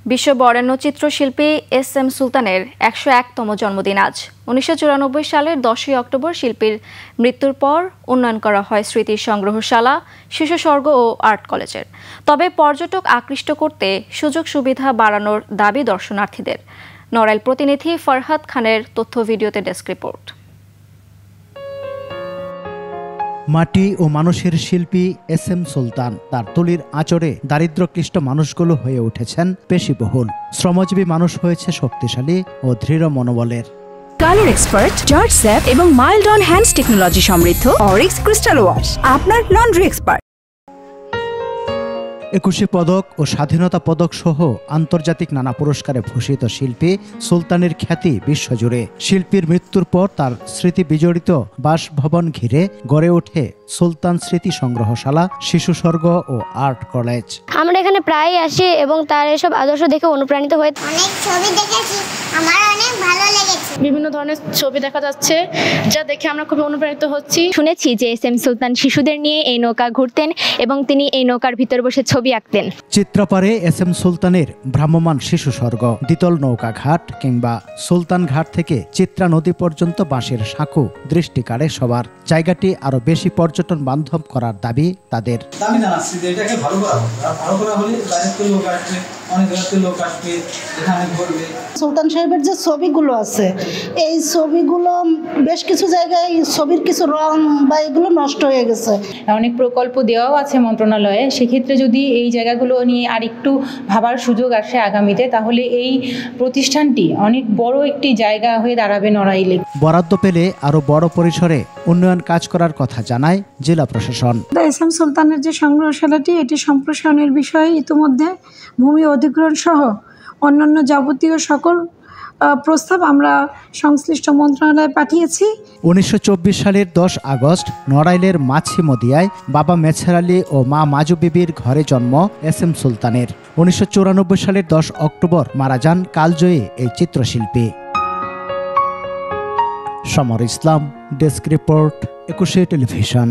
বিশ্ব বরেণ্য চিত্রশিল্পী এস.এম. সুলতানের ১০১তম জন্মদিন আজ। ১৯৯৪ সালের ১০ই অক্টোবর শিল্পীর মৃত্যুর পর উন্নয়ন করা হয় স্মৃতি সংগ্রহশালা, শিশু স্বর্গ ও আর্ট কলেজের। তবে পর্যটক আকৃষ্ট করতে সুযোগ সুবিধা বাড়ানোর দাবি দর্শনার্থীদের। নড়াইল প্রতিনিধি ফরহাদ খানের তথ্য ভিডিওতে ডেস্ক রিপোর্ট। মাটি ও মানুষের শিল্পী এস.এম. সুলতান তার তুলির আঁচড়ে দারিদ্র্যক্লিষ্ট মানুষগুলো হয়ে উঠেছেন পেশিবহুল। শ্রমজীবী মানুষ হয়েছে শক্তিশালী ও দৃঢ় মনোবলের। কালার এক্সপার্ট, জর্জ স্যাপ এবং মাইল্ড অন হ্যান্ডস টেকনোলজি সমৃদ্ধ অরিক্স ক্রিস্টাল ওয়াশ আপনার লন্ড্রি এক্সপার্ট। ২১ পদক ও স্বাধীনতা পদক সহ আন্তর্জাতিক নানা পুরস্কারে ভূষিত শিল্পী সুলতানের খ্যাতি বিশ্বজুড়ে। শিল্পীর মৃত্যুর পর তার স্মৃতি বিজড়িত বাসভবন ঘিরে গড়ে ওঠে সুলতান স্মৃতি সংগ্রহশালা, শিশু স্বর্গ ও আর্ট কলেজ। আমরা এখানে প্রায় আসি এবং তার এসব আদর্শ দেখে অনুপ্রাণিত হয়ে অনেক ছবি দেখেছি, আমার অনেক ভালো লেগেছে। বিভিন্ন ধরনের ছবি দেখা যাচ্ছে, যা দেখে আমরা খুব অনুপ্রাণিত হচ্ছি। শুনেছি যে এস.এম. সুলতান শিশুদের নিয়ে এই নৌকা ঘুরতেন এবং তিনি এই নৌকার ভিতর বসে ছবি আঁকতেন। চিত্রপাড়ে এস.এম. সুলতানের ভ্রাম্যমান শিশু স্বর্গ, দ্বিতল নৌকা ঘাট কিংবা সুলতান ঘাট থেকে চিত্রা নদী পর্যন্ত বাঁশের সাঁকো দৃষ্টি কাড়ে সবার। জায়গাটি আরো বেশি পর্যটন বান্ধব করার দাবি তাদের। আমি জানাচ্ছি যে এটাকে ভালো করা হবে, ভালো করা হলে বাইরের লোক আসবে, অনেক জায়গার লোক আসবে, এখানে ঘুরবে। সুলতান সাহেবের যে ছবিগুলো আছে, এই ছবিগুলো বেশ কিছু জায়গায় ছবির কিছু রং বা এগুলো নষ্ট হয়ে গেছে। অনেক প্রকল্প দেওয়াও আছে মন্ত্রণালয়ে, সেক্ষেত্রে যদি এই জায়গাগুলো নিয়ে আর একটু ভাবার সুযোগ আসে আগামীতে, তাহলে এই প্রতিষ্ঠানটি অনেক বড় একটি জায়গা হয়ে দাঁড়াবে নড়াইলে। বরাদ্দ পেলে আরো বড় পরিসরে উন্নয়ন কাজ করার কথা জানায় জেলা প্রশাসন। এস.এম. সুলতানের যে সংগ্রহশালাটি, এটি সম্প্রসারণের বিষয়ে ইতিমধ্যে ভূমি অধিগ্রহণ সহ অন্যান্য যাবতীয় সকল প্রস্তাব আমরা সংশ্লিষ্ট মন্ত্রণালয়ে পাঠিয়েছি। ১৯২৪ সালের ১০ আগস্ট নড়াইলের মাছিমদিয়ায় বাবা মেছার আলী ও মা মাজু বিবির ঘরে জন্ম এস.এম. সুলতানের। ১৯৯৪ সালের ১০ অক্টোবর মারা যান কালজয়ী এই চিত্রশিল্পী। সমর ইসলাম, ডেস্ক রিপোর্ট, ২১ টেলিভিশন।